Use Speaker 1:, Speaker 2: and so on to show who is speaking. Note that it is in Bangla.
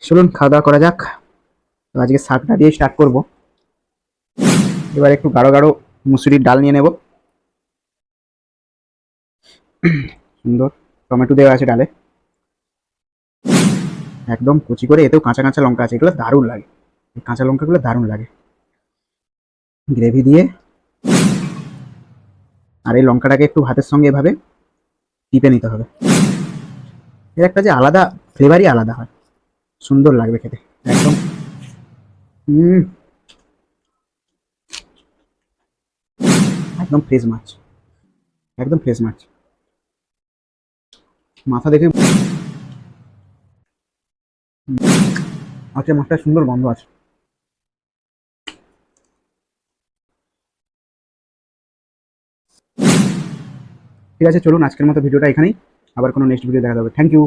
Speaker 1: চলুন খাওয়া দাওয়া করা যাক। তো আজকে শাকটা দিয়ে স্টার্ট করব। এবার একটু গাঢ় গাঢ় মুসুরির ডাল নিয়ে নেব। সুন্দর টমেটো দেওয়া আছে ডালে, একদম কুচি করে। এতেও কাঁচা কাঁচা লঙ্কা আছে, এগুলো দারুণ লাগে। এই কাঁচা লঙ্কাগুলো দারুণ লাগে। গ্রেভি দিয়ে আর এই লঙ্কাটাকে একটু ভাতের সঙ্গে এভাবে টিপে নিতে হবে। এর একটা যে আলাদা ফ্লেভারই আলাদা হয়, সুন্দর লাগবে খেতে একদম। হুম, একদম ফ্রেশ মাছ, একদম ফ্রেশ মাছ। মাথা দেখে আজকে মাছটা সুন্দর গন্ধ আছে। ঠিক আছে, চলুন আজকের মতো ভিডিওটা এখানেই। আবার কোনো নেক্সট ভিডিও দেখা যাবে। Thank you.